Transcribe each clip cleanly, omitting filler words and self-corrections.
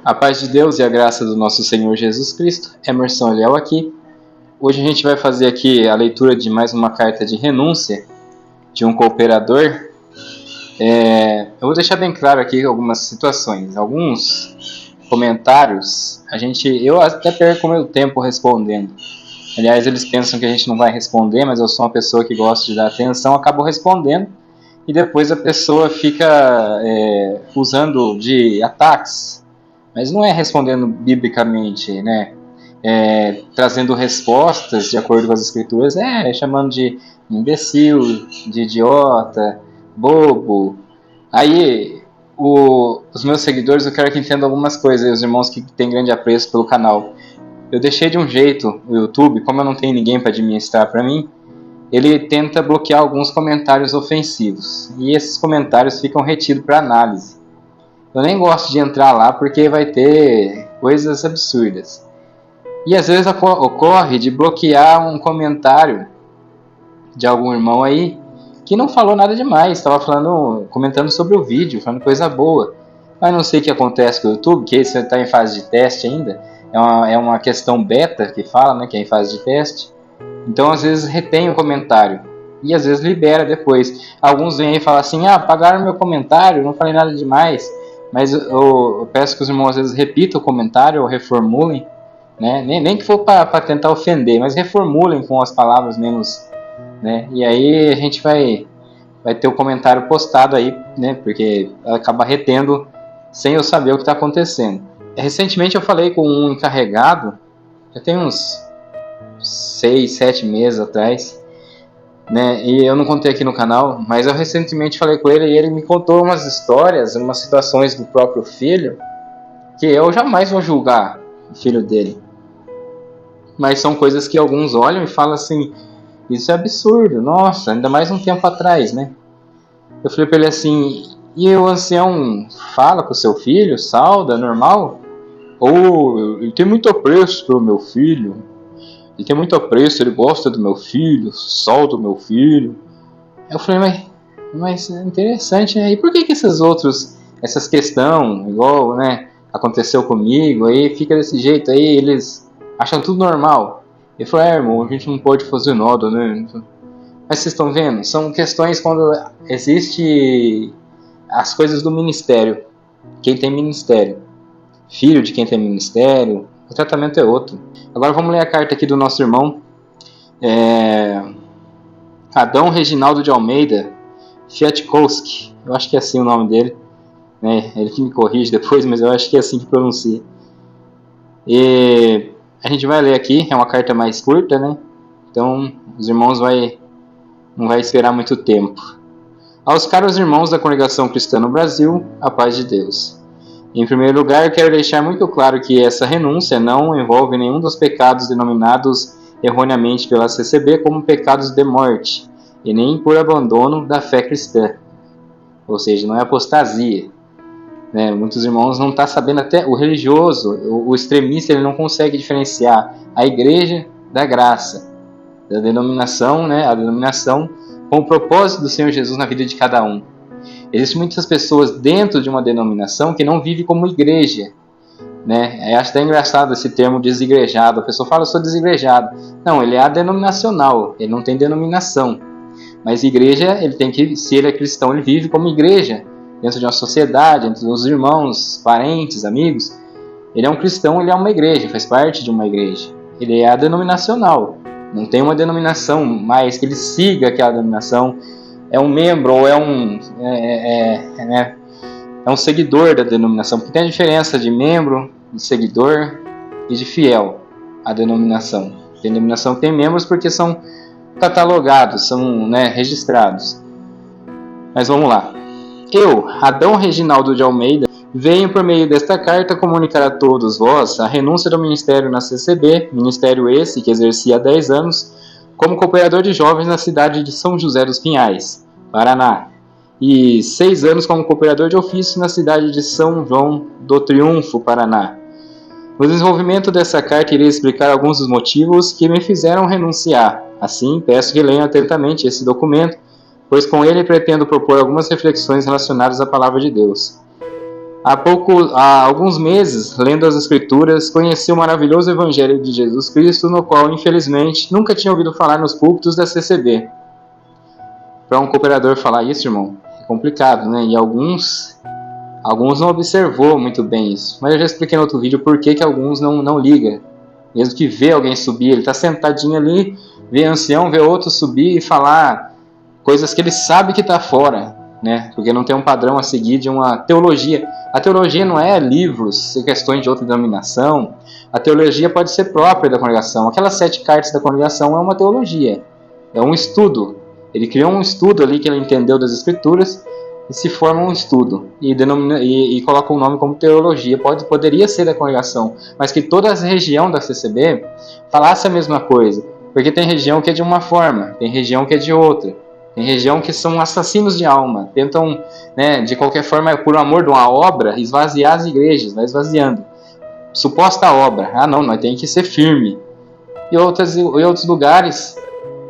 A paz de Deus e a graça do nosso Senhor Jesus Cristo. Emerson Eliel aqui. Hoje a gente vai fazer aqui a leitura de mais uma carta de renúncia de um cooperador. Eu vou deixar bem claro aqui algumas situações. Alguns comentários, eu até perco meu tempo respondendo. Aliás, eles pensam que a gente não vai responder, mas eu sou uma pessoa que gosta de dar atenção, acabo respondendo. E depois a pessoa fica usando de ataques, mas não é respondendo biblicamente, né? Trazendo respostas de acordo com as escrituras, chamando de imbecil, de idiota, bobo. Aí, os meus seguidores, eu quero que entendam algumas coisas, os irmãos que têm grande apreço pelo canal. Eu deixei de um jeito o YouTube, como eu não tenho ninguém para administrar para mim, ele tenta bloquear alguns comentários ofensivos. E esses comentários ficam retidos para análise. Eu nem gosto de entrar lá porque vai ter coisas absurdas. E às vezes ocorre de bloquear um comentário de algum irmão aí que não falou nada demais, estava comentando sobre o vídeo, falando coisa boa. Mas não sei o que acontece com o YouTube, que você está em fase de teste ainda. É uma questão beta que fala, né, que é em fase de teste. Então às vezes retém o comentário e às vezes libera depois. Alguns vêm aí e falam assim, apagaram meu comentário, não falei nada demais. Mas eu peço que os irmãos às vezes repitam o comentário ou reformulem, né? Nem que for para tentar ofender, mas reformulem com as palavras menos, né? E aí a gente vai ter o comentário postado aí, né? Porque acaba retendo sem eu saber o que está acontecendo. Recentemente eu falei com um encarregado, já tem uns 6, 7 meses atrás, né? E eu não contei aqui no canal, mas eu recentemente falei com ele e ele me contou umas histórias, umas situações do próprio filho, que eu jamais vou julgar o filho dele. Mas são coisas que alguns olham e falam assim, isso é absurdo, nossa, ainda mais um tempo atrás, né? Eu falei pra ele assim, e o ancião fala com o seu filho, sauda, normal? Ou ele tem muito apreço pelo meu filho, ele tem muito apreço, ele gosta do meu filho, sauda o meu filho. Eu falei, mas é interessante, né? E por que essas questões, igual, né, aconteceu comigo, aí fica desse jeito aí, eles acham tudo normal. Ele falou, irmão, a gente não pode fazer nada, né? Mas vocês estão vendo? São questões quando existe as coisas do ministério. Quem tem ministério. Filho de quem tem ministério. O tratamento é outro. Agora vamos ler a carta aqui do nosso irmão. Adão Reginaldo de Almeida Fiatkowski. Eu acho que é assim o nome dele. Ele que me corrige depois, mas eu acho que é assim que pronuncia. E a gente vai ler aqui. É uma carta mais curta, né? Então os irmãos não vai esperar muito tempo. Aos caros irmãos da Congregação Cristã no Brasil, a paz de Deus. Em primeiro lugar, eu quero deixar muito claro que essa renúncia não envolve nenhum dos pecados denominados erroneamente pela CCB como pecados de morte, e nem por abandono da fé cristã. Ou seja, não é apostasia. Muitos irmãos não estão sabendo, até o religioso, o extremista, ele não consegue diferenciar a igreja da graça, da denominação, a denominação com o propósito do Senhor Jesus na vida de cada um. Existem muitas pessoas dentro de uma denominação que não vivem como igreja, Eu acho até engraçado esse termo desigrejado. A pessoa fala, eu sou desigrejado. Não, ele é adenominacional, ele não tem denominação. Mas igreja, ele tem que, se ele é cristão, ele vive como igreja, dentro de uma sociedade, entre os irmãos, parentes, amigos. Ele é um cristão, ele é uma igreja, faz parte de uma igreja. Ele é adenominacional, não tem uma denominação, mas que ele siga aquela denominação, é um membro ou é um seguidor da denominação, porque tem a diferença de membro, de seguidor e de fiel à denominação. A denominação tem membros porque são catalogados, são registrados. Mas vamos lá. Eu, Adão Reginaldo de Almeida, venho por meio desta carta comunicar a todos vós a renúncia do ministério na CCB, ministério esse que exercia há 10 anos, como cooperador de jovens na cidade de São José dos Pinhais, Paraná, e 6 anos como cooperador de ofício na cidade de São João do Triunfo, Paraná. No desenvolvimento dessa carta, irei explicar alguns dos motivos que me fizeram renunciar. Assim, peço que leiam atentamente esse documento, pois com ele pretendo propor algumas reflexões relacionadas à Palavra de Deus. Há alguns meses, lendo as Escrituras, conheci o maravilhoso Evangelho de Jesus Cristo, no qual, infelizmente, nunca tinha ouvido falar nos púlpitos da CCB. Para um cooperador falar isso, irmão, é complicado, né? E alguns não observou muito bem isso. Mas eu já expliquei no outro vídeo por que alguns não ligam. Mesmo que vê alguém subir, ele está sentadinho ali, vê ancião, vê outro subir e falar coisas que ele sabe que está fora, né? Porque não tem um padrão a seguir de uma teologia. A teologia não é livros, questões de outra denominação. A teologia pode ser própria da congregação. Aquelas 7 cartas da congregação é uma teologia, é um estudo. Ele criou um estudo ali que ele entendeu das Escrituras e se forma um estudo e coloca um nome como teologia. Poderia ser da congregação, mas que toda a região da CCB falasse a mesma coisa. Porque tem região que é de uma forma, tem região que é de outra. Tem região que são assassinos de alma, tentam, né, de qualquer forma, por amor de uma obra, esvaziar as igrejas, vai esvaziando. Suposta obra, não, nós temos que ser firme. E outros lugares,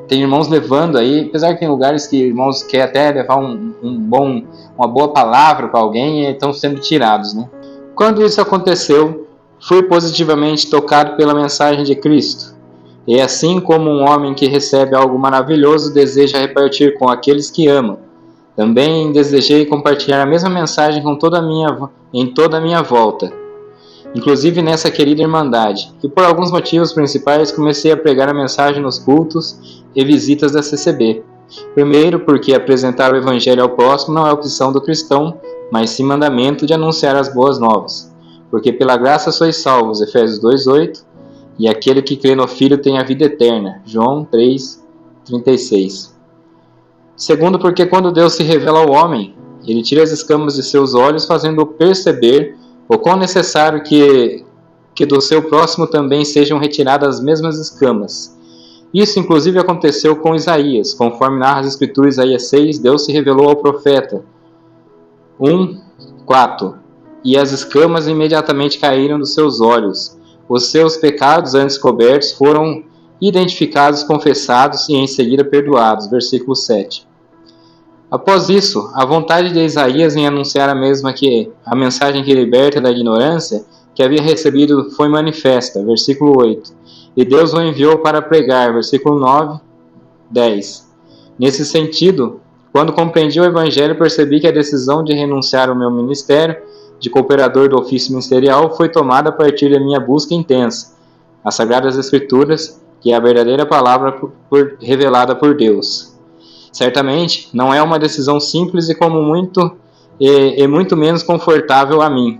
tem irmãos levando aí, apesar que tem lugares que irmãos querem até levar uma boa palavra para alguém e estão sendo tirados, né? Quando isso aconteceu, fui positivamente tocado pela mensagem de Cristo. E assim como um homem que recebe algo maravilhoso deseja repartir com aqueles que amam, também desejei compartilhar a mesma mensagem em toda a minha volta, inclusive nessa querida irmandade, que por alguns motivos principais comecei a pregar a mensagem nos cultos e visitas da CCB. Primeiro, porque apresentar o evangelho ao próximo não é opção do cristão, mas sim mandamento de anunciar as boas novas. Porque pela graça sois salvos, Efésios 2:8, e aquele que crê no Filho tem a vida eterna, João 3:36. Segundo, porque quando Deus se revela ao homem, ele tira as escamas de seus olhos, fazendo-o perceber o quão necessário que do seu próximo também sejam retiradas as mesmas escamas. Isso inclusive aconteceu com Isaías, conforme narra as Escrituras, Isaías 6, Deus se revelou ao profeta. 1:4. E as escamas imediatamente caíram dos seus olhos. Os seus pecados antes cobertos foram identificados, confessados e em seguida perdoados. Versículo 7. Após isso, a vontade de Isaías em anunciar a mensagem que liberta da ignorância que havia recebido foi manifesta. Versículo 8. E Deus o enviou para pregar. Versículo 9, 10. Nesse sentido, quando compreendi o Evangelho, percebi que a decisão de renunciar ao meu ministério de cooperador do ofício ministerial foi tomada a partir da minha busca intensa, as Sagradas Escrituras, que é a verdadeira palavra revelada por Deus. Certamente, não é uma decisão simples e muito menos confortável a mim,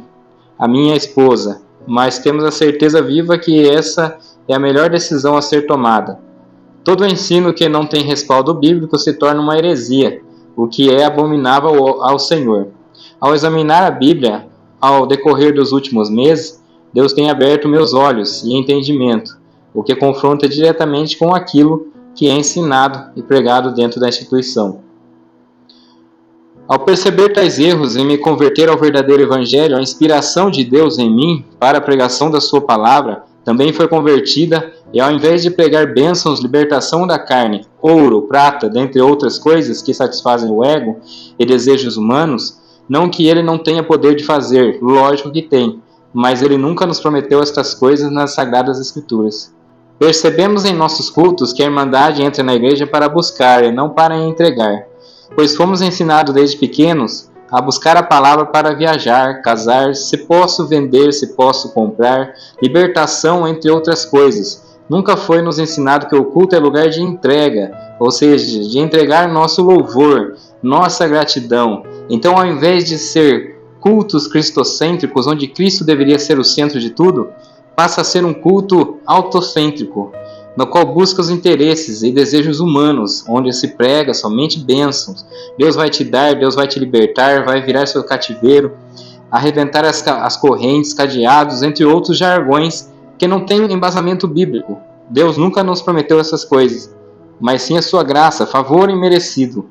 a minha esposa, mas temos a certeza viva que essa é a melhor decisão a ser tomada. Todo ensino que não tem respaldo bíblico se torna uma heresia, o que é abominável ao Senhor. Ao examinar a Bíblia, ao decorrer dos últimos meses, Deus tem aberto meus olhos e entendimento, o que confronta diretamente com aquilo que é ensinado e pregado dentro da instituição. Ao perceber tais erros e me converter ao verdadeiro Evangelho, a inspiração de Deus em mim para a pregação da sua palavra também foi convertida, e ao invés de pregar bênçãos, libertação da carne, ouro, prata, dentre outras coisas que satisfazem o ego e desejos humanos, não que ele não tenha poder de fazer, lógico que tem, mas ele nunca nos prometeu estas coisas nas Sagradas Escrituras. Percebemos em nossos cultos que a Irmandade entra na igreja para buscar e não para entregar, pois fomos ensinados desde pequenos a buscar a palavra para viajar, casar, se posso vender, se posso comprar, libertação, entre outras coisas. Nunca foi nos ensinado que o culto é lugar de entrega, ou seja, de entregar nosso louvor, nossa gratidão. Então, ao invés de ser cultos cristocêntricos, onde Cristo deveria ser o centro de tudo, passa a ser um culto autocêntrico, no qual busca os interesses e desejos humanos, onde se prega somente bênçãos. Deus vai te dar, Deus vai te libertar, vai virar seu cativeiro, arrebentar as correntes, cadeados, entre outros jargões que não têm embasamento bíblico. Deus nunca nos prometeu essas coisas, mas sim a sua graça, favor imerecido,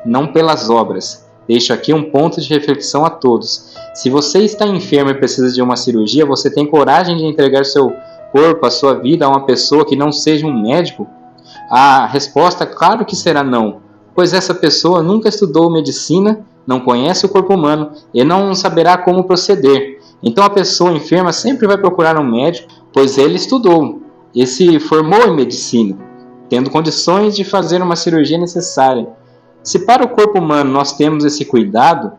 não pelas obras. Deixo aqui um ponto de reflexão a todos. Se você está enfermo e precisa de uma cirurgia, você tem coragem de entregar seu corpo, a sua vida a uma pessoa que não seja um médico? A resposta, claro que será não, pois essa pessoa nunca estudou medicina não conhece o corpo humano e não saberá como proceder. Então a pessoa enferma sempre vai procurar um médico, pois ele estudou e se formou em medicina, tendo condições de fazer uma cirurgia necessária. Se para o corpo humano nós temos esse cuidado,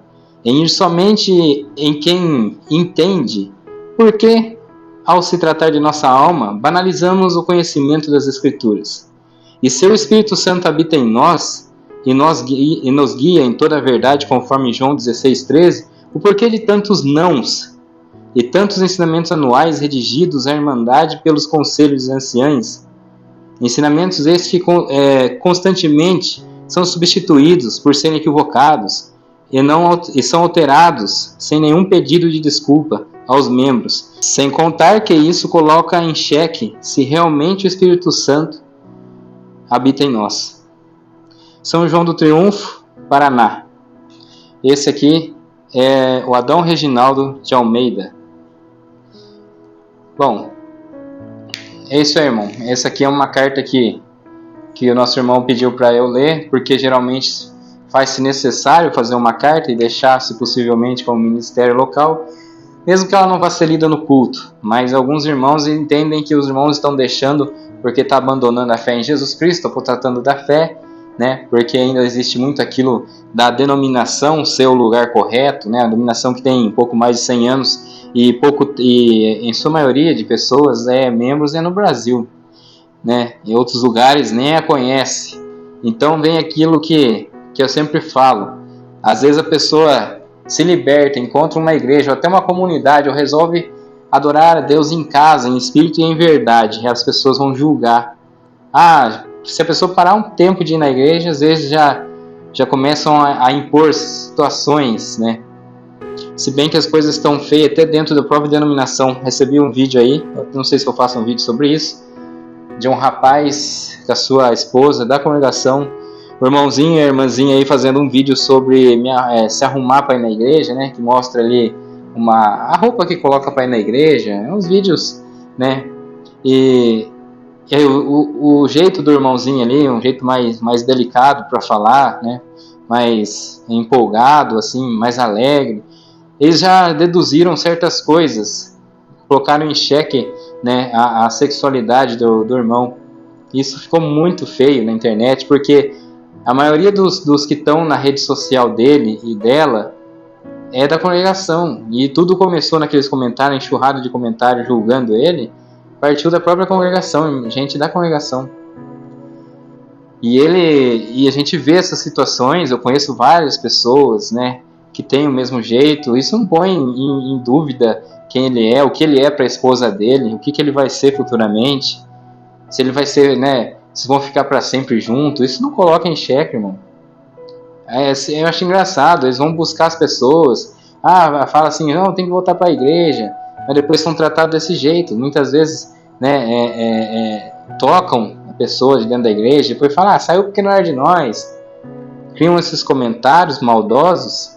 em ir somente em quem entende, por que, ao se tratar de nossa alma, banalizamos o conhecimento das Escrituras? E se o Espírito Santo habita em nós e nos guia em toda a verdade, conforme João 16,13, o porquê de tantos nãos e tantos ensinamentos anuais redigidos à Irmandade pelos conselhos dos anciães? Ensinamentos estes que constantemente são substituídos por serem equivocados e são alterados sem nenhum pedido de desculpa aos membros, sem contar que isso coloca em xeque se realmente o Espírito Santo habita em nós. São João do Triunfo, Paraná. Esse aqui é o Adão Reginaldo de Almeida. Bom, é isso aí, irmão. Essa aqui é uma carta que o nosso irmão pediu para eu ler, porque geralmente faz-se necessário fazer uma carta e deixar, se possivelmente, para o ministério local, mesmo que ela não vá ser lida no culto. Mas alguns irmãos entendem que os irmãos estão deixando porque está abandonando a fé em Jesus Cristo, ou tratando da fé, né? Porque ainda existe muito aquilo da denominação ser o lugar correto, né? A denominação que tem um pouco mais de 100 anos e em sua maioria de pessoas membros no Brasil, né? Em outros lugares nem a conhece. Então vem aquilo que eu sempre falo. Às vezes a pessoa se liberta, encontra uma igreja ou até uma comunidade, ou resolve adorar a Deus em casa, em espírito e em verdade, e as pessoas vão julgar. Se a pessoa parar um tempo de ir na igreja, às vezes já começam a impor situações, né? Se bem que as coisas estão feias até dentro da própria denominação. Recebi um vídeo aí, não sei se eu faço um vídeo sobre isso, de um rapaz com a sua esposa da congregação, o irmãozinho e a irmãzinha aí fazendo um vídeo sobre se arrumar para ir na igreja, né? Que mostra ali a roupa que coloca para ir na igreja, uns vídeos, né? E aí o jeito do irmãozinho ali, um jeito mais delicado para falar, né? Mais empolgado, assim, mais alegre. Eles já deduziram certas coisas, colocaram em xeque, né, a sexualidade do irmão. Isso ficou muito feio na internet, porque a maioria dos que estão na rede social dele e dela é da congregação. E tudo começou naqueles comentários, enxurrada de comentários julgando ele, partiu da própria congregação, gente da congregação. E a gente vê essas situações, eu conheço várias pessoas, né, que têm o mesmo jeito. Isso não põe em dúvida quem ele é, o que ele é para a esposa dele, o que ele vai ser futuramente, se ele vai ser, né, se vão ficar para sempre juntos. Isso não coloca em xeque, irmão. Eu acho engraçado, eles vão buscar as pessoas, fala assim, não, tem que voltar para a igreja, mas depois são tratados desse jeito. Muitas vezes, né, tocam a pessoa de dentro da igreja, depois falam, saiu porque não era de nós. Criam esses comentários maldosos,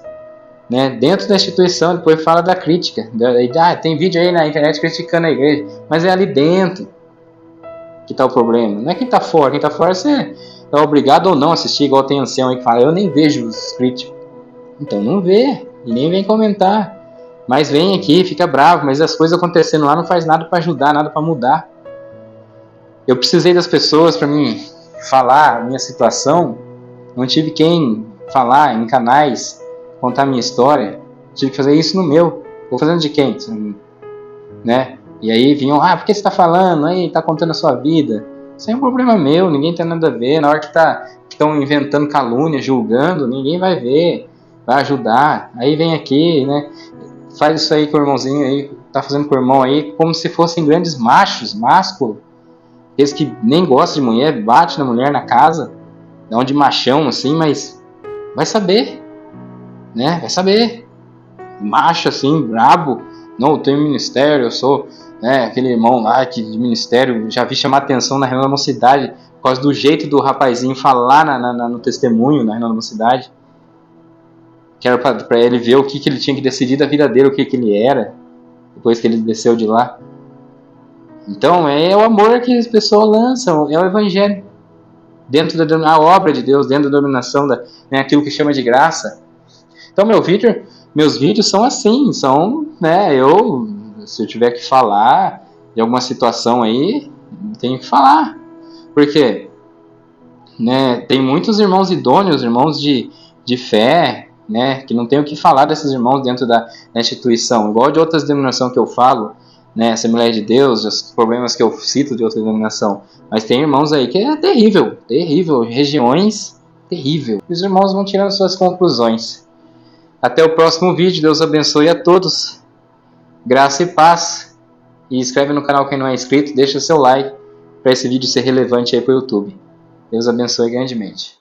né, dentro da instituição. Depois fala da crítica, tem vídeo aí na internet criticando a igreja, mas é ali dentro que está o problema, não é quem está fora. Quem está fora você é obrigado ou não a assistir, igual tem ancião aí que fala, eu nem vejo os críticos. Então não vê, e nem vem comentar, mas vem aqui, fica bravo, mas as coisas acontecendo lá não faz nada para ajudar, nada para mudar. Eu precisei das pessoas para mim falar a minha situação, não tive quem falar em canais, contar a minha história, tive que fazer isso no meu. Vou fazendo de quem? Né? E aí vinham, por que você está falando? Aí está contando a sua vida. Isso é um problema meu, ninguém tem nada a ver. Na hora que estão inventando calúnia, julgando, ninguém vai ver, vai ajudar. Aí vem aqui, né? Faz isso aí com o irmãozinho aí, tá fazendo com o irmão aí, como se fossem grandes machos, másculos. Eles que nem gostam de mulher, bate na mulher na casa, dá um de machão assim, mas vai saber, né? Vai saber. Macho assim, brabo. Não, eu tenho ministério, eu sou, né, aquele irmão lá de ministério. Já vi chamar atenção na reunião da mocidade por causa do jeito do rapazinho falar no testemunho na reunião da mocidade. Que era para ele ver o que ele tinha que decidir da vida dele, o que ele era, depois que ele desceu de lá. Então é o amor que as pessoas lançam, é o evangelho. Dentro da obra de Deus, dentro da dominação, aquilo que chama de graça. Então meus vídeos são assim, são, né, se eu tiver que falar de alguma situação aí, tenho que falar. Porque, né, tem muitos irmãos idôneos, irmãos de fé, né, que não tem o que falar desses irmãos dentro da instituição, igual de outras denominações que eu falo, né, Assembleia de Deus, os problemas que eu cito de outra denominação. Mas tem irmãos aí que é terrível, terrível, regiões terrível. Os irmãos vão tirando suas conclusões. Até o próximo vídeo, Deus abençoe a todos, graça e paz. E inscreve no canal quem não é inscrito, deixa seu like para esse vídeo ser relevante aí para o YouTube. Deus abençoe grandemente.